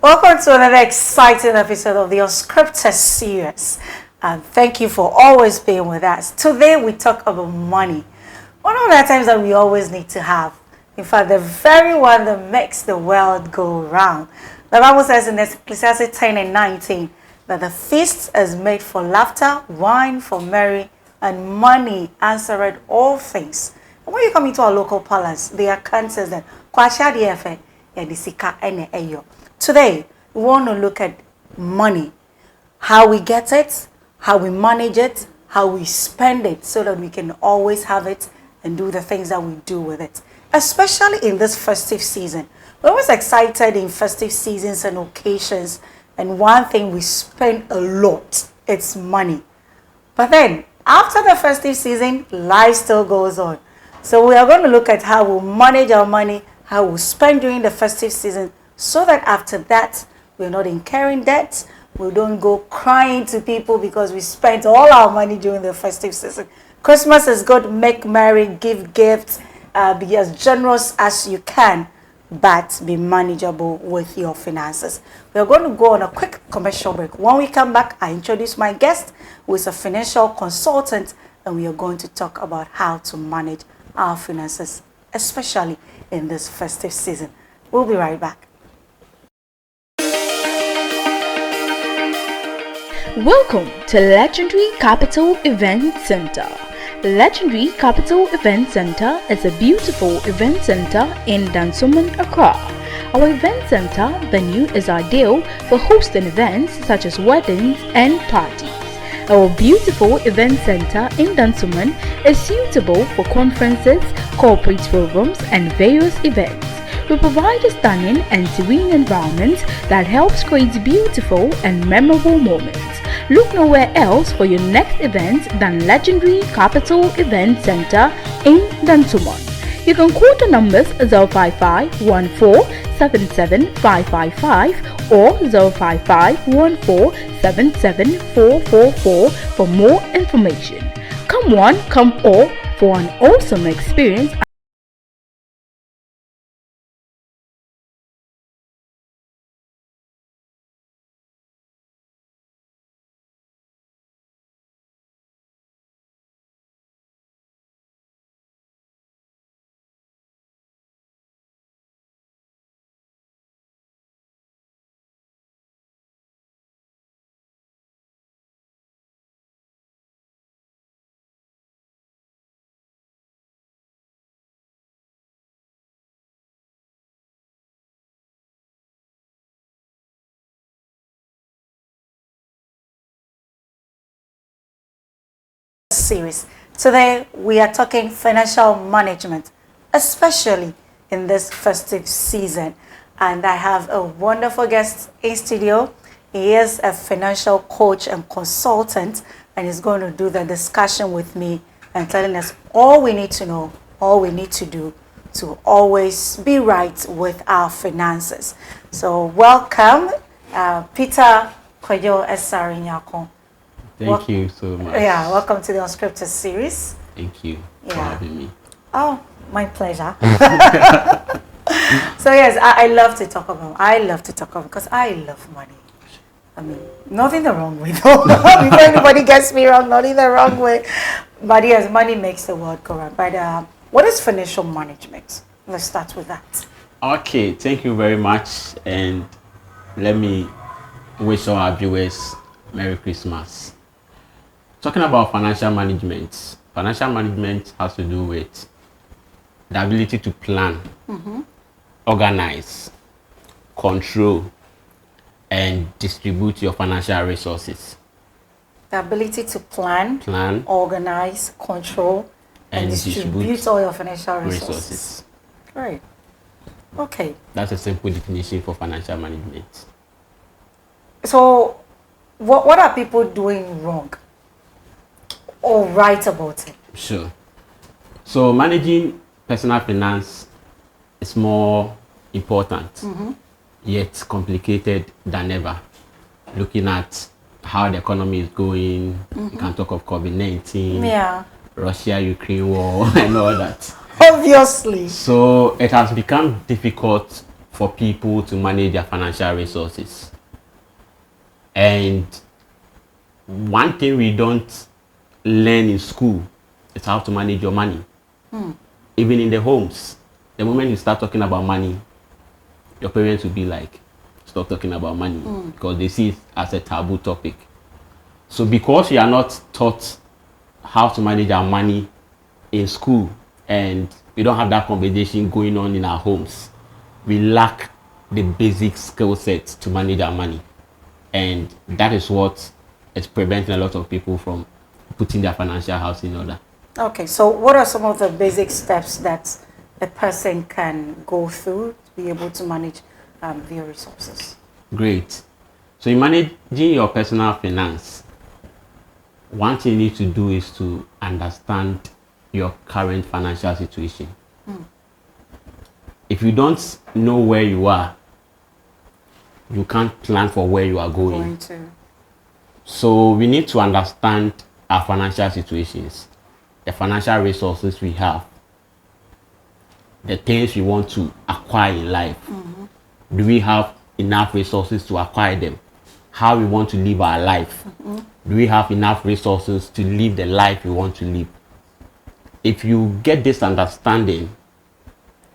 Welcome to another exciting episode of the Unscripted series. And thank you for always being with us. Today we talk about money. One of the times that we always need to have. In fact, the very one that makes the world go round. The Bible says in Ecclesiastes 10 and 19 that the feast is made for laughter, wine for merry, and money answered all things. And when you come into our local palace, the account says that today, we want to look at money, how we get it, how we manage it, how we spend it, so that we can always have it and do the things that we do with it. Especially in this festive season. We're always excited in festive seasons and occasions, and one thing we spend a lot, it's money. But then, after the festive season, life still goes on. So we are going to look at how we manage our money, how we spend during the festive season, so that after that, we're not incurring debt. We don't go crying to people because we spent all our money during the festive season. Christmas is good. Make merry, give gifts, be as generous as you can, but be manageable with your finances. We're going to go on a quick commercial break. When we come back, I introduce my guest, who is a financial consultant, and we are going to talk about how to manage our finances, especially in this festive season. We'll be right back. Welcome to Legendary Capital Event Center. Legendary Capital Event Center is a beautiful event center in Dansoman, Accra. Our event center venue is ideal for hosting events such as weddings and parties. Our beautiful event center in Dansoman is suitable for conferences, corporate programs, and various events. We provide a stunning and serene environment that helps create beautiful and memorable moments. Look nowhere else for your next event than Legendary Capital Event Center in Dansoman. You can call the numbers 055-1477-555 or 055-1477-444 for more information. Come one, come all for an awesome experience. Series. Today we are talking financial management, especially in this festive season, and I have a wonderful guest in studio. He is a financial coach and consultant, and he's going to do the discussion with me and telling us all we need to know, all we need to do to always be right with our finances. So welcome, Peter Koyo Esarinyako. Thank you so much. Yeah, welcome to the Unscripted series. Thank you for having me. Oh, my pleasure. So yes, I love to talk about because I love money. I mean, not in the wrong way though. Before anybody gets me wrong, not in the wrong way. But yes, money makes the world go round. But what is financial management? Let's start with that. Okay, thank you very much, and let me wish all our viewers Merry Christmas. Talking about financial management has to do with the ability to plan, organize, control, and distribute your financial resources. The ability to plan, organize, control, and distribute all your financial resources. Right. Okay. That's a simple definition for financial management. So, what are people doing wrong or right about it? Sure. So managing personal finance is more important, yet complicated than ever. Looking at how the economy is going, you can talk of COVID-19, Russia-Ukraine war, and all that. Obviously. So it has become difficult for people to manage their financial resources. And one thing we don't learn in school is how to manage your money. Even in the homes, the moment you start talking about money, your parents will be like, stop talking about money, because they see it as a taboo topic. So because we are not taught how to manage our money in school, and we don't have that conversation going on in our homes, we lack the basic skill sets to manage our money. And that is what is preventing a lot of people from putting their financial house in order. Okay, so what are some of the basic steps that a person can go through to be able to manage their resources? Great. So in managing your personal finance, one thing you need to do is to understand your current financial situation. If you don't know where you are, you can't plan for where you are going. So we need to understand our financial situations, the financial resources we have, the things we want to acquire in life. Do we have enough resources to acquire them? How we want to live our life? Do we have enough resources to live the life we want to live? If you get this understanding,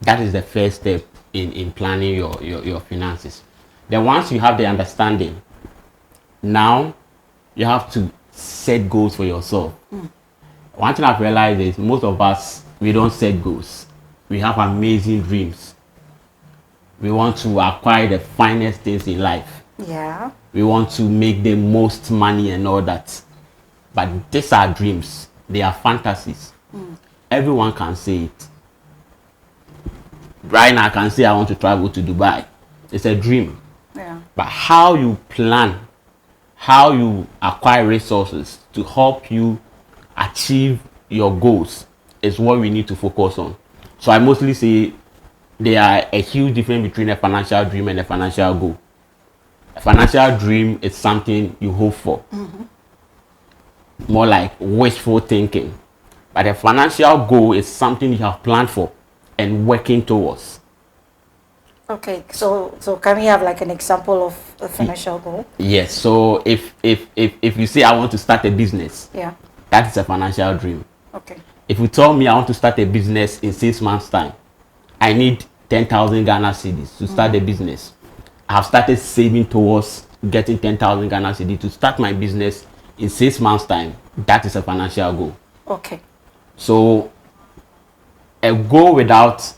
that is the first step in planning your finances. Then once you have the understanding, now you have to set goals for yourself. One thing I've realized is most of us, we don't set goals. We have amazing dreams. We want to acquire the finest things in life. Yeah. We want to make the most money and all that. But these are dreams. They are fantasies. Everyone can say it. Right now I can say I want to travel to Dubai. It's a dream. Yeah. But how you plan, how you acquire resources to help you achieve your goals is what we need to focus on. So I mostly say there are a huge difference between a financial dream and a financial goal. A financial dream is something you hope for. More like wishful thinking. But a financial goal is something you have planned for and working towards. Okay, so can we have like an example of a financial goal? Yes. So if you say I want to start a business, Yeah. that is a financial dream. Okay. If you tell me I want to start a business in 6 months' time, I need 10,000 Ghana cedis to start the business. I have started saving towards getting 10,000 Ghana cedis to start my business in 6 months' time. That is a financial goal. Okay. So a goal without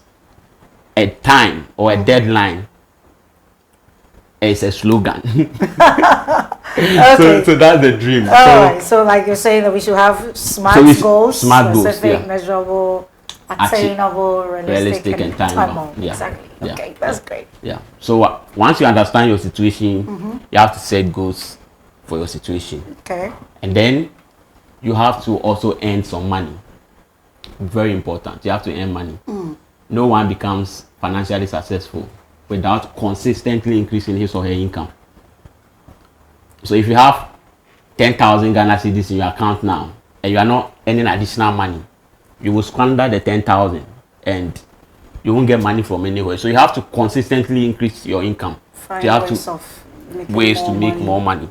a time or a deadline is a slogan. Okay. So that's the dream. Alright, so like you're saying that we should have smart goals, specific, measurable, attainable, realistic and time-bound. Yeah. Exactly. Yeah. Okay, that's great. Yeah. So once you understand your situation, you have to set goals for your situation. Okay. And then you have to also earn some money. Very important. You have to earn money. No one becomes financially successful without consistently increasing his or her income. So if you have 10,000 Ghana cedis in your account now and you are not earning additional money, you will squander the 10,000 and you won't get money from anywhere. So you have to consistently increase your income. Find you have ways to make more money.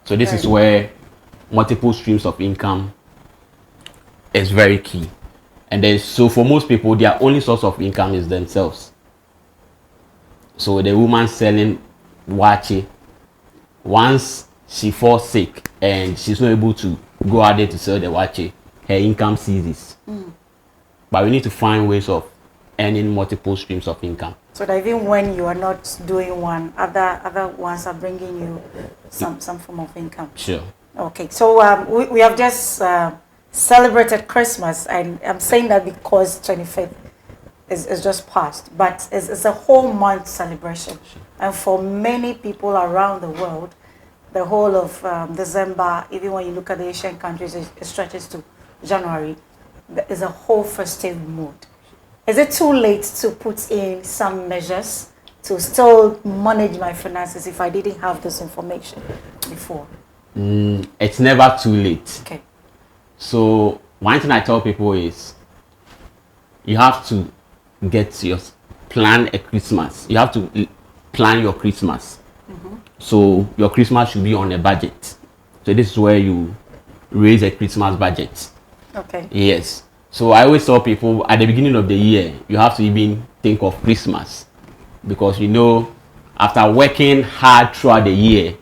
So this is where multiple streams of income is very key. And then so for most people, their only source of income is themselves. So the woman selling wache, once she falls sick and she's not able to go out there to sell the wache, her income ceases. But we need to find ways of earning multiple streams of income. So that even when you are not doing one, other ones are bringing you some form of income. Sure. Okay, so we have just celebrated Christmas, and I'm saying that because 25th is just past, but it's a whole month celebration. And for many people around the world, the whole of December, even when you look at the Asian countries, it stretches to January. There's a whole festive mood. Is it too late to put in some measures to still manage my finances if I didn't have this information before? It's never too late. Okay. So one thing I tell people is you have to plan a Christmas. You have to plan your Christmas. So your Christmas should be on a budget. So this is where you raise a Christmas budget. Okay. Yes. So I always tell people at the beginning of the year, you have to even think of Christmas, because you know, after working hard throughout the year,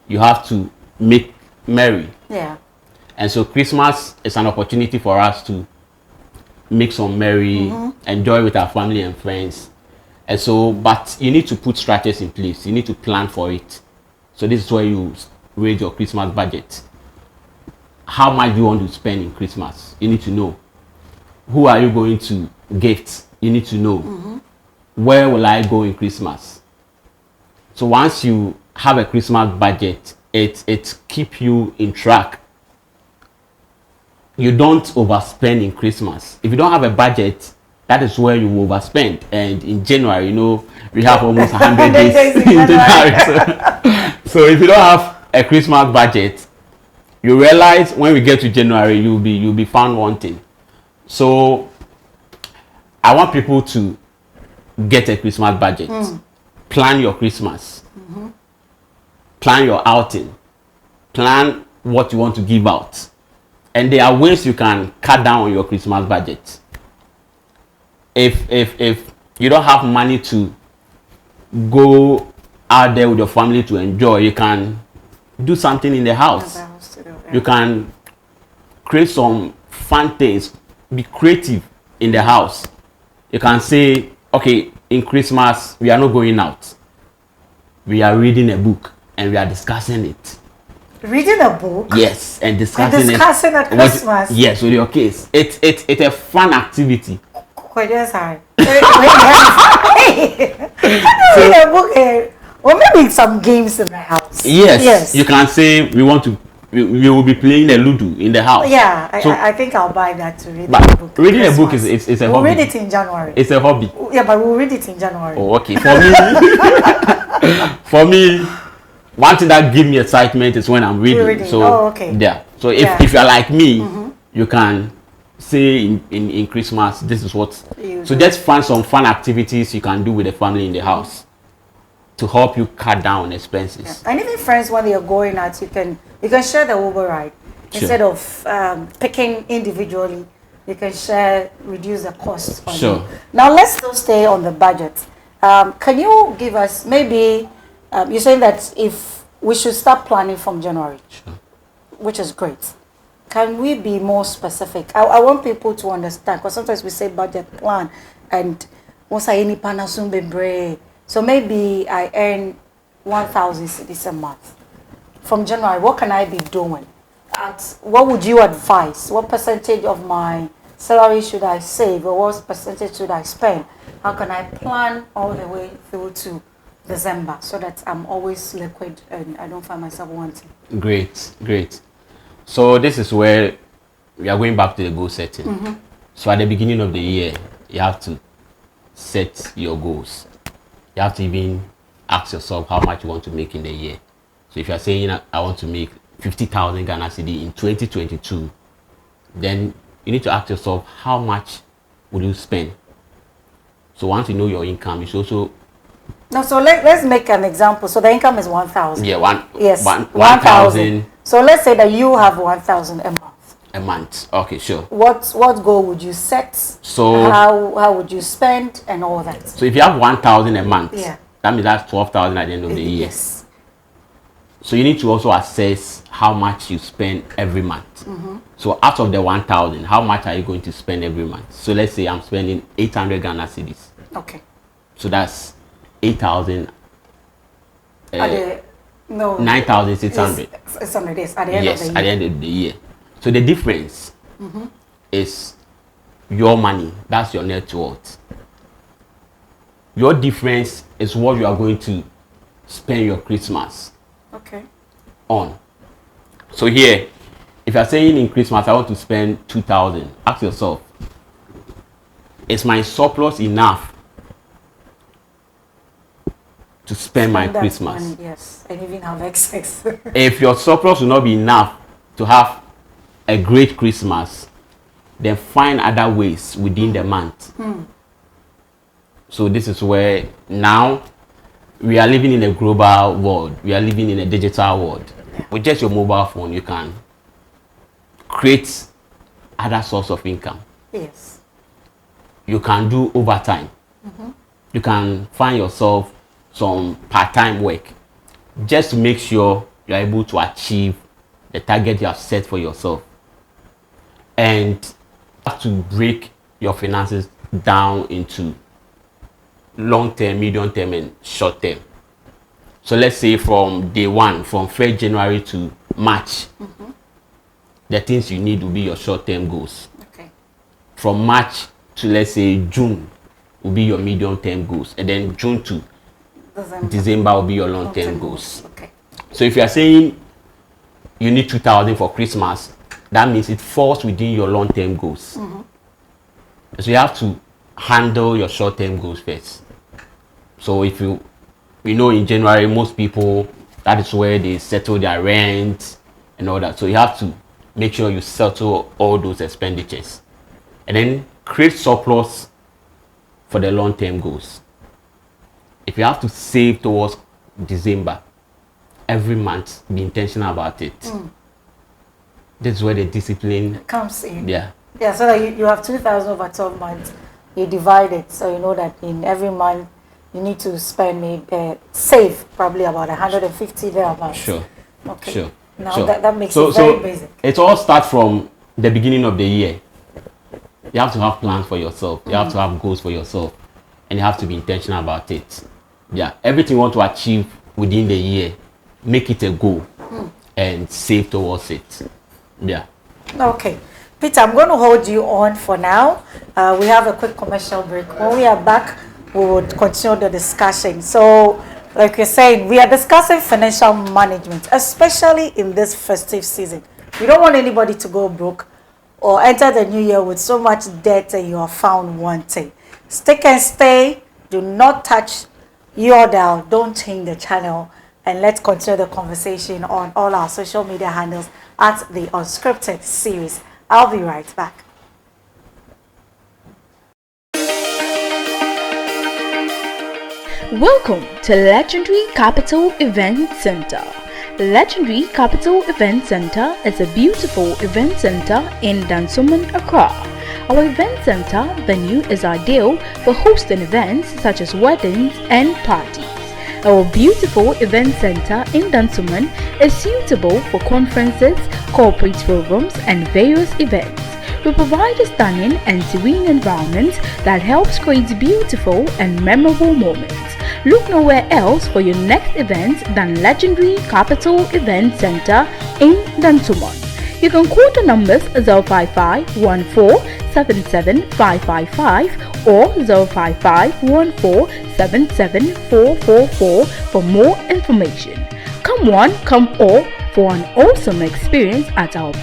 you have to make merry. Yeah. And so Christmas is an opportunity for us to make some merry, enjoy with our family and friends. And so, but you need to put strategies in place. You need to plan for it. So this is where you raise your Christmas budget. How much do you want to spend in Christmas? You need to know. Who are you going to gift? You need to know. Where will I go in Christmas? So once you have a Christmas budget, it keeps you in track. You don't overspend in Christmas. If you don't have a budget, that is where you overspend. And in January, you know, we have almost 100 days in January. So if you don't have a Christmas budget, you realize when we get to January, you'll be found wanting. So I want people to get a Christmas budget. Plan your Christmas. Plan your outing. Plan what you want to give out. And there are ways you can cut down on your Christmas budget. If you don't have money to go out there with your family to enjoy, you can do something in the house. You can create some fun things. Be creative in the house. You can say, okay, in Christmas we are not going out. We are reading a book and we are discussing it. Reading a book? Yes, and discussing it at Christmas. Yes, with your kids. It's a fun activity. Reading a book, or maybe some games in the house. Yes. You can say we will be playing a Ludo in the house. Yeah, I think I'll buy that to read a book. Reading a book is a hobby. We'll read it in January. It's a hobby. Yeah, but we'll read it in January. Oh, okay. For me, one thing that gives me excitement is when I'm reading. So okay. Yeah. So if you're like me, you can say in Christmas, this is what. So just find some fun activities you can do with the family in the house to help you cut down expenses. Yeah. And even friends, when they are going out, you can share the Uber ride. Instead of picking individually, you can reduce the cost on you. Now let's still stay on the budget. Can you give us maybe, you're saying that if we should start planning from January, which is great. Can we be more specific? I want people to understand, because sometimes we say budget plan and once I any panasum bebre. So maybe I earn 1,000 cedis a month. From January, what can I be doing? What would you advise? What percentage of my salary should I save, or what percentage should I spend? How can I plan all the way through to December so that I'm always liquid and I don't find myself wanting? Great. So this is where we are going back to the goal setting. So at the beginning of the year, you have to set your goals. You have to even ask yourself how much you want to make in the year. So if you're saying I want to make 50,000 Ghana cedi in 2022, then you need to ask yourself how much will you spend. So once you know your income, you should also. No, so let's make an example. So the income is 1,000. Yeah, 1,000. So let's say that you have 1,000 a month. A month. Okay, sure. What goal would you set? So how would you spend and all that? So if you have 1,000 a month, yeah, that means that's 12,000 at the end of the year. Yes. So you need to also assess how much you spend every month. So out of the 1,000, how much are you going to spend every month? So let's say I'm spending 800 Ghana cedis. Okay. So that's 8,000. 9,600. 600 days at the end of the year. At the end of the year. So the difference is your money. That's your net worth. Your difference is what you are going to spend your Christmas on. So here, if you're saying in Christmas I want to spend 2,000, ask yourself, is my surplus enough to spend my Christmas? Money, yes, and even have excess. If your surplus will not be enough to have a great Christmas, then find other ways within the month. So this is where now we are living in a global world. We are living in a digital world. With just your mobile phone, you can create other source of income. Yes. You can do overtime. You can find yourself some part-time work just to make sure you're able to achieve the target you have set for yourself. And you have to break your finances down into long-term, medium-term, and short-term. So let's say from day one, from 1st January to March, the things you need will be your short-term goals. Okay. From March to, let's say, June will be your medium-term goals. And then June to December will be your long-term goals. Okay. So if you are saying you need 2,000 for Christmas, that means it falls within your long-term goals. So you have to handle your short-term goals first. So if you know in January, most people, that is where they settle their rent and all that. So you have to make sure you settle all those expenditures and then create surplus for the long-term goals. If you have to save towards December, every month, be intentional about it. This is where the discipline comes in. Yeah. Yeah, so that you have 2,000 over 12 months. You divide it, so you know that in every month you need to spend save probably about 150 thereabouts. Sure. Okay. Sure. Now sure. that makes it very basic. It all starts from the beginning of the year. You have to have plans for yourself. You have to have goals for yourself, and you have to be intentional about it. Yeah, everything you want to achieve within the year, make it a goal and save towards it. Yeah. Okay. Peter, I'm going to hold you on for now. We have a quick commercial break. When we are back, we would continue the discussion. So, like you're saying, we are discussing financial management, especially in this festive season. You don't want anybody to go broke or enter the new year with so much debt and you are found wanting. Stick and stay. Do not touch your dial. Don't change the channel. And let's continue the conversation on all our social media handles at the Unscripted series. I'll be right back. Welcome to Legendary Capital Event Center. Legendary Capital Event Center is a beautiful event center in Dansoman, Accra. Our event center venue is ideal for hosting events such as weddings and parties. Our beautiful event center in Dansoman is suitable for conferences, corporate programs, and various events. We provide a stunning and serene environment that helps create beautiful and memorable moments. Look nowhere else for your next event than Legendary Capital Event Center in Dansoman. You can call the numbers 055-14-77-555 or 055-14-77444 for more information. Come one, come all for an awesome experience at our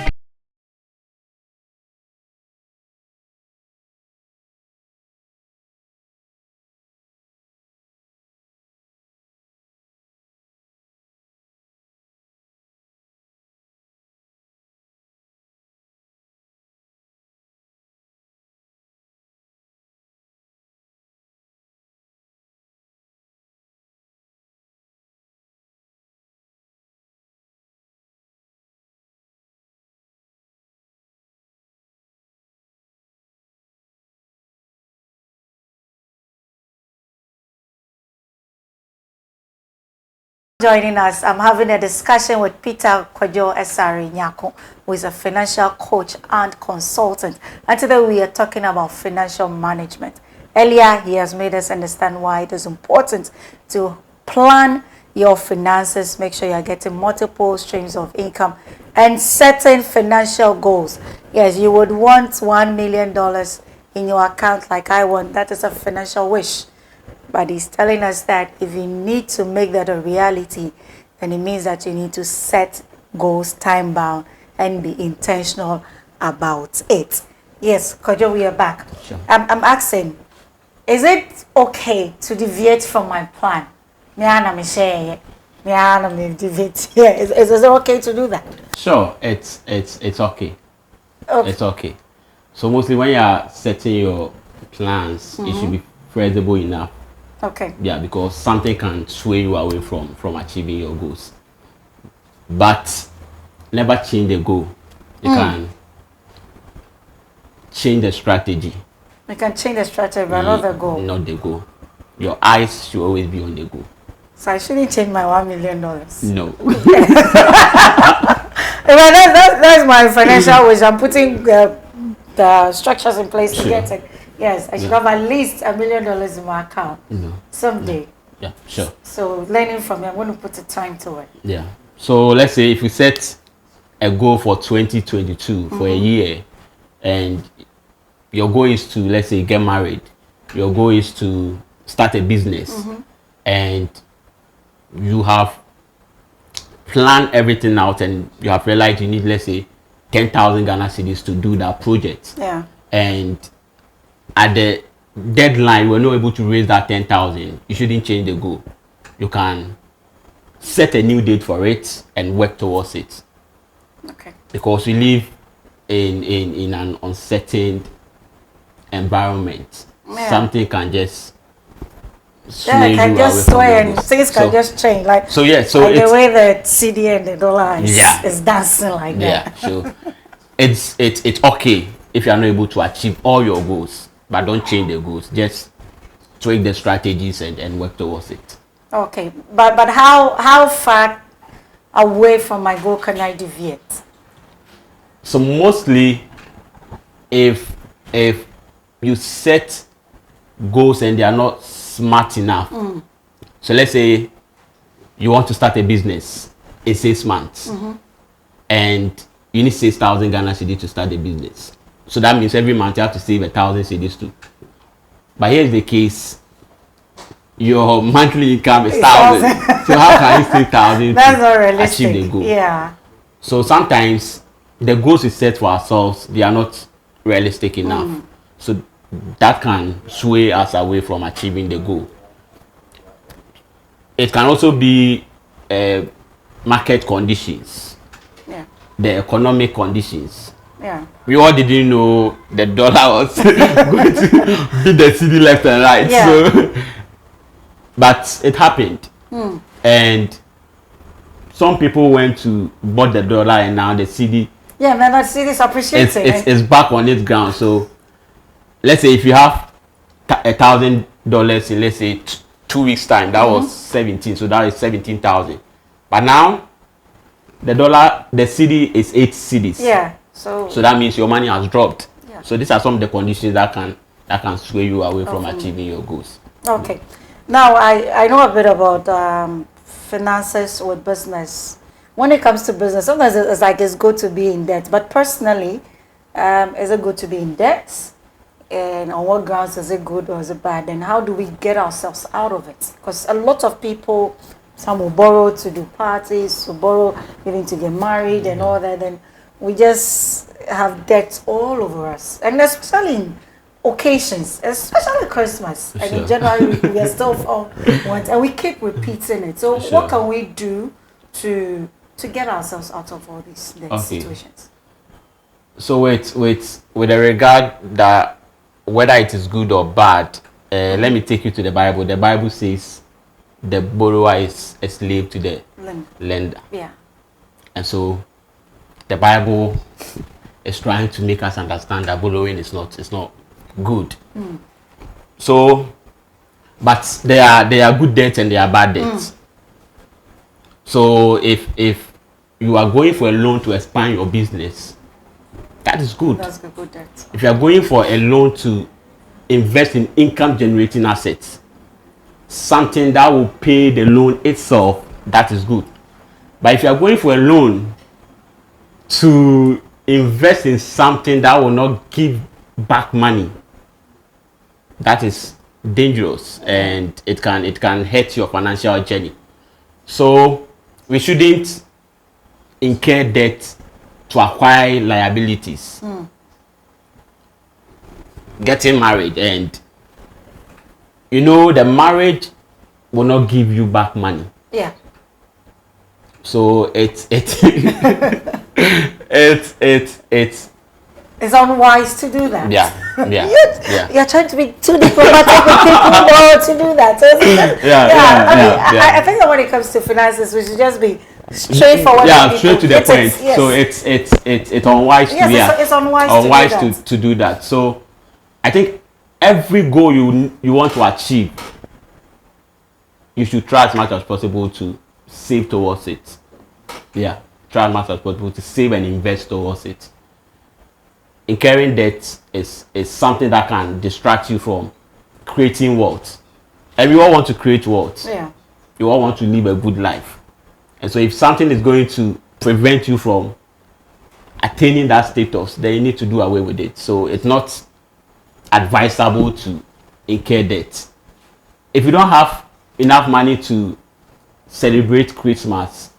Joining us, I'm having a discussion with Peter Kwajo Esari Nyako, who is a financial coach and consultant. And today we are talking about financial management. Earlier, he has made us understand why it is important to plan your finances, make sure you are getting multiple streams of income and setting financial goals. Yes, you would want $1 million in your account like I want. That is a financial wish. But he's telling us that if you need to make that a reality, then it means that you need to set goals time-bound and be intentional about it. Yes, Kojo, we are back. Sure. I'm asking, is it okay to deviate from my plan? Is it okay to do that? Sure, it's okay. Okay. It's okay. So mostly when you are setting your plans, it should be feasible enough. Okay. Yeah, because something can sway you away from achieving your goals. But never change the goal. You can change the strategy. You can change the strategy, but not the goal. Not the goal. Your eyes should always be on the goal. So I shouldn't change my $1 million. No. That's my financial wish. I'm putting the structures in place to get it. Yes, I should have at least $1 million in my account someday. Yeah, sure. So learning from you, I'm going to put the time to it. Yeah. So let's say if you set a goal for 2022 for a year, and your goal is to, let's say, get married, your goal is to start a business, and you have planned everything out, and you have realized you need, let's say, 10,000 Ghana cedis to do that project. Yeah. And at the deadline, we're not able to raise that 10,000. You shouldn't change the goal. You can set a new date for it and work towards it. Okay. Because we live in an uncertain environment. Yeah. Something can just sway can you just away sway from and your things can just change. Like so like the way the CD and the dollar is dancing like that. Yeah, so it's okay if you are not able to achieve all your goals, but don't change the goals. Just tweak the strategies and work towards it. Okay, but how far away from my goal can I deviate? So mostly, if you set goals and they are not smart enough, so let's say you want to start a business in 6 months, and you need 6,000 Ghana cedis to start a business. So that means every month you have to save 1,000 cedis too. But here's the case: your monthly income is 1,000. So how can you save 1,000 to achieve the goal? Yeah. So sometimes the goals we set for ourselves, they are not realistic enough. So that can sway us away from achieving the goal. It can also be market conditions, the economic conditions. Yeah. We all didn't know the dollar was going to beat the city left and right. Yeah. So, but it happened, and some people went to bought the dollar, and now the city. Yeah, man, the city is appreciating. It's back on its ground. So let's say if you have $1,000 in, let's say 2 weeks time, that was 17, so that is 17,000. But now the city is 8 cedis. Yeah. So that means your money has dropped. Yeah. So these are some of the conditions that can sway you away from achieving your goals. okay. Now I know a bit about finances with business. When it comes to business, sometimes it's like it's good to be in debt. But personally, is it good to be in debt? And on what grounds is it good or is it bad? And how do we get ourselves out of it? Because a lot of people, some will borrow to do parties, will borrow even to get married and all that. Then we just have debts all over us. And especially in occasions, especially Christmas. And in January, we are still all once, and we keep repeating it. So what can we do to get ourselves out of all these situations? So with the regard that whether it is good or bad, let me take you to the Bible. The Bible says the borrower is a slave to the lender. Yeah. And so the Bible is trying to make us understand that borrowing is not good. So, but there are good debts and there are bad debts. So if you are going for a loan to expand your business, that is good. That's good debt. If you are going for a loan to invest in income generating assets, something that will pay the loan itself, that is good. But if you are going for a loan to invest in something that will not give back money, that is dangerous, and it can hurt your financial journey. So we shouldn't incur debt to acquire liabilities. Getting married, and the marriage will not give you back money. Yeah. So it's It's unwise to do that. Yeah, yeah, You're trying to be too diplomatic with people to do that. So I think that when it comes to finances, we should just be straightforward. Yeah, straight to the point. Yes. So it's unwise. It's unwise to do that. So I think every goal you want to achieve, you should try as much as possible to save towards it. Yeah, try as much as possible to save and invest towards it. Incurring debt is something that can distract you from creating wealth. And we all want to create wealth. Yeah. You all want to live a good life. And so if something is going to prevent you from attaining that status, then you need to do away with it. So it's not advisable to incur debt. If you don't have enough money to celebrate Christmas,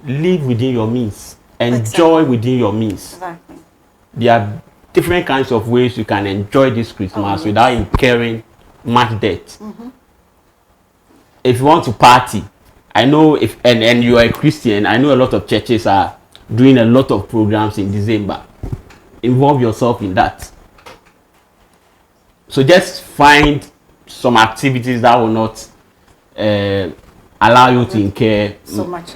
live within your means. Enjoy within your means. Exactly. There are different kinds of ways you can enjoy this Christmas without incurring much debt. If you want to party, I know and you are a Christian, I know a lot of churches are doing a lot of programs in December. Involve yourself in that. So just find some activities that will not allow you to incur so much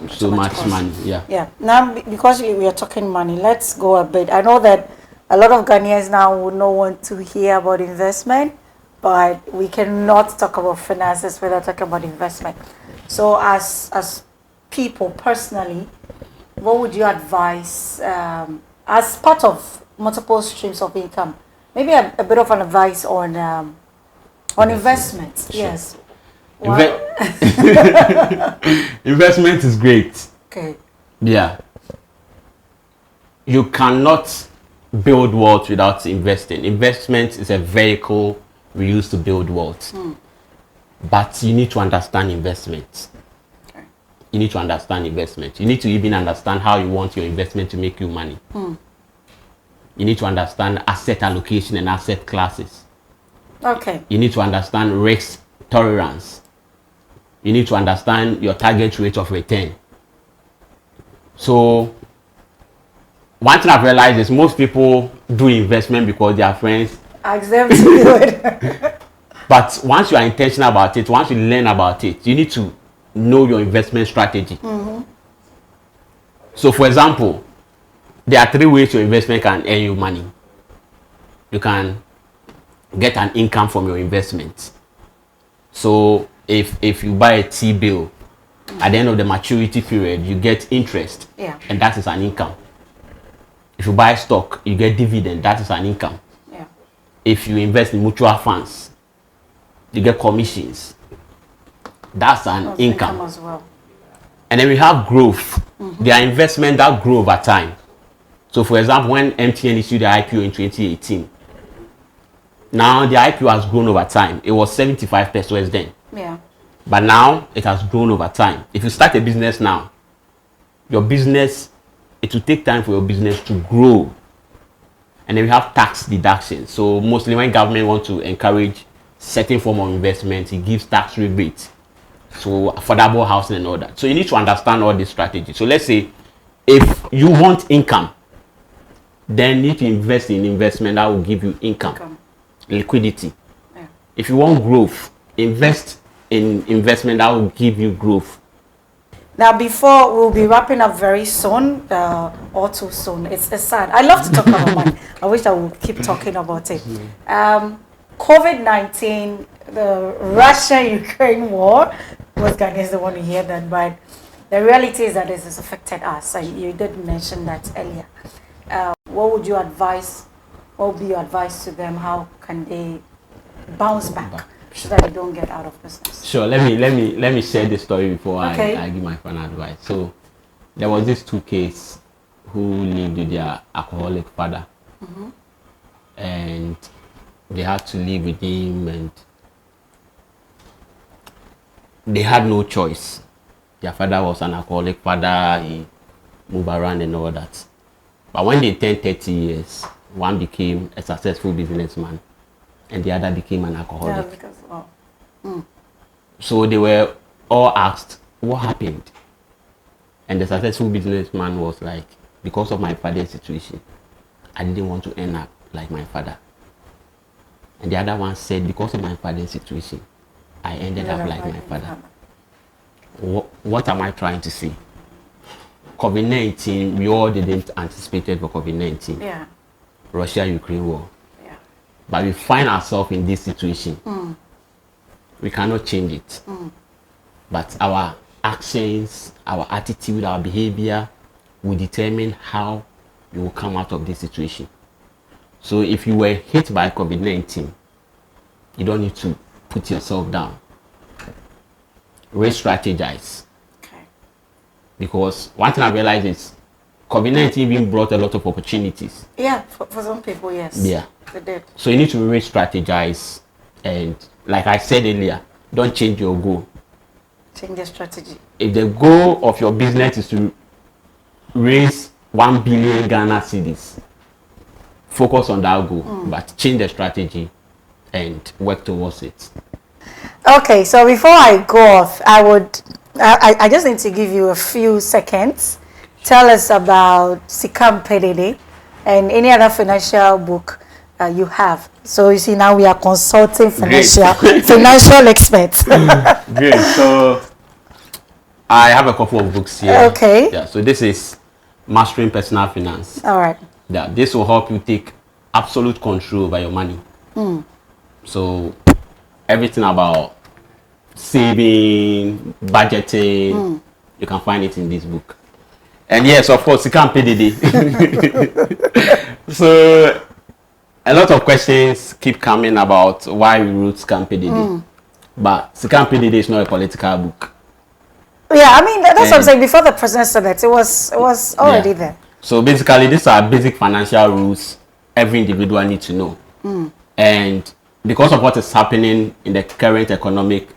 money. Yeah. Now, because we are talking money, let's go a bit. I know that a lot of Ghanaians now would not want to hear about investment, but we cannot talk about finances without talking about investment. So, as people personally, what would you advise as part of multiple streams of income? Maybe a bit of an advice on investments. Sure. Yes. Investment is great. Okay. Yeah. You cannot build wealth without investing. Investment is a vehicle we use to build wealth. But you need to understand investment. Okay. You need to understand investment. You need to even understand how you want your investment to make you money. You need to understand asset allocation and asset classes. Okay. You need to understand risk tolerance. You need to understand your target rate of return. So one thing I've realized is most people do investment because their friends ask them to do it. But once you are intentional about it, once you learn about it, you need to know your investment strategy. So for example, there are 3 ways your investment can earn you money. You can get an income from your investment. So if you buy a T-bill, at the end of the maturity period, you get interest. Yeah. And that is an income. If you buy stock, you get dividend. That is an income. Yeah. If you invest in mutual funds, you get commissions. That's an income as well. And then we have growth. There are investments that grow over time. So for example, when MTN issued the IPO in 2018, now the IPO has grown over time. It was 75 pesos then. Yeah. But now it has grown over time. If you start a business now, your business, it will take time for your business to grow. And then we have tax deductions. So mostly when government wants to encourage certain form of investment, it gives tax rebates. So affordable housing and all that. So you need to understand all this strategy. So let's say if you want income, then you need to invest in investment that will give you income. Liquidity. Yeah. If you want growth, invest in investment that will give you growth. Now, before we'll be wrapping up very soon, or too soon. It's sad. I love to talk about money. I wish I would keep talking about it. COVID-19, the Russia-Ukraine war, was Ghanaians don't want to hear that, but the reality is that this has affected us. You did mention that earlier. What would you advise? What would be your advice to them? How can they bounce back so that they don't get out of business? Sure. Let me share this story before I give my final advice. So there was this 2 kids who lived with their alcoholic father, and they had to live with him, and they had no choice. Their father was an alcoholic father. He moved around and all that. But when they turned 30 years, one became a successful businessman and the other became an alcoholic. Yeah, because, So they were all asked, what happened? And the successful businessman was like, because of my father's situation, I didn't want to end up like my father. And the other one said, because of my father's situation, I ended up like my father. What am I trying to say? COVID-19, we all didn't anticipate it for COVID-19. Yeah. Russia-Ukraine war. Yeah. But we find ourselves in this situation. We cannot change it. But our actions, our attitude, our behavior will determine how you will come out of this situation. So if you were hit by COVID-19, you don't need to put yourself down. Re-strategize. Okay. Because one thing I realized is COVID-19 even brought a lot of opportunities. Yeah, for some people, yes. Yeah. They did. So you need to re-strategize, and like I said earlier, don't change your goal. Change the strategy. If the goal of your business is to raise 1 billion Ghana cedis, focus on that goal, but change the strategy and work towards it. Okay, so before I go off, I just need to give you a few seconds. Tell us about Sikam PDD and any other financial book you have. So you see, now we are consulting financial experts. Great. So I have a couple of books here. Okay. Yeah. So this is Mastering Personal Finance. All right. Yeah. This will help you take absolute control over your money. So everything about saving, budgeting, you can find it in this book. And yes, of course, you can't pay the day. So a lot of questions keep coming about why we wrote Scam PDD. But Scam PDD is not a political book. Yeah, I mean, that's what I'm saying. Before the president said that, it was already there. So basically, these are basic financial rules every individual needs to know. And because of what is happening in the current economic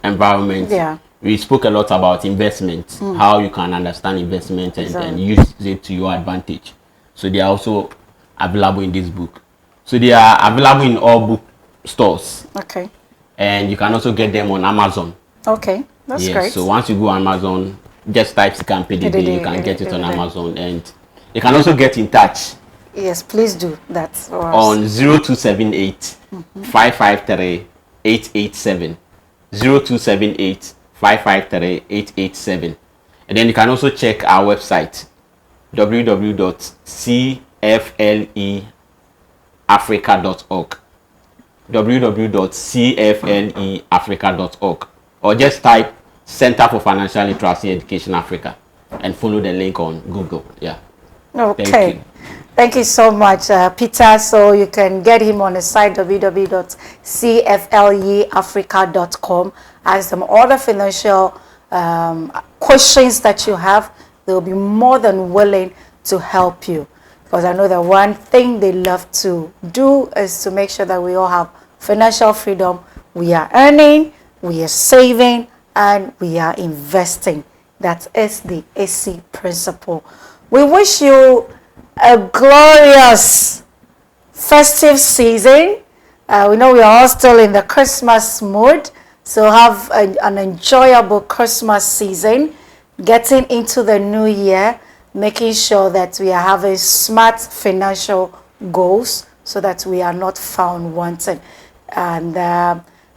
environment, we spoke a lot about investment, how you can understand investment and use it to your advantage. So they are also available in this book. So they are available in all book stores. Okay. And you can also get them on Amazon. Okay, that's great. So once you go on Amazon, just type Scam PDD, you can get it on Amazon. And you can also get in touch. Yes, please do that. On 0278 553 887. 0278 553 887. And then you can also check our website www.cfleafrica.org. www.cfleafrica.org, or just type Center for Financial Literacy Education Africa and follow the link on Google. Yeah. Okay. Thank you so much, Peter. So you can get him on the site www.cfleafrica.com. Ask them all the financial questions that you have. They'll be more than willing to help you. Because I know that one thing they love to do is to make sure that we all have financial freedom. We are earning, we are saving, and we are investing. That is the AC principle. We wish you a glorious festive season. We know we are all still in the Christmas mood, so have an enjoyable Christmas season. Getting into the new year, making sure that we are having smart financial goals so that we are not found wanting. And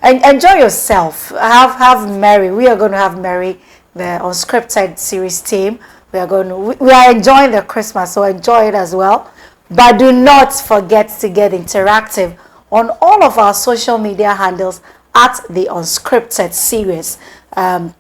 enjoy yourself. Have merry. We are going to have merry, the unscripted series team. We are enjoying the Christmas, so enjoy it as well. But do not forget to get interactive on all of our social media handles at the Unscripted series.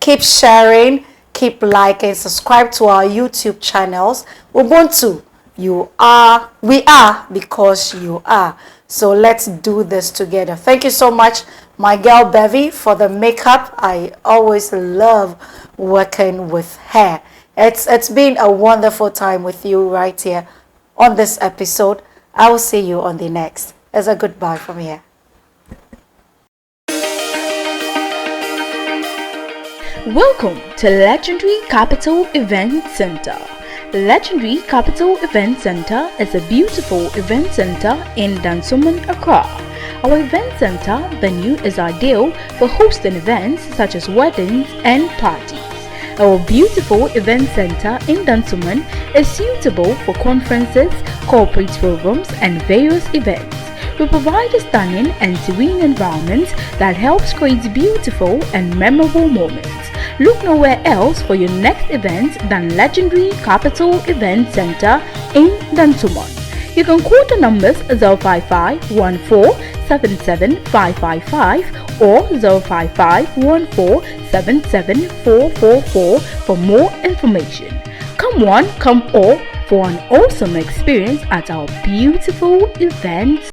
Keep sharing, keep liking, subscribe to our YouTube channels. Ubuntu, we are because you are. So let's do this together. Thank you so much, my girl Bevy, for the makeup. I always love working with her. It's been a wonderful time with you right here on this episode. I will see you on the next. As a goodbye from here. Welcome to Legendary Capital Event Center. Legendary Capital Event Center is a beautiful event center in Dansoman, Accra. Our event center venue is ideal for hosting events such as weddings and parties. Our beautiful event center in Dansoman is suitable for conferences, corporate programs, and various events. We provide a stunning and serene environment that helps create beautiful and memorable moments. Look nowhere else for your next event than legendary Capital Event Center in Dansoman. You can call the numbers 055-14-77-555 or 055-14-77-444 for more information. Come one, come all for an awesome experience at our beautiful event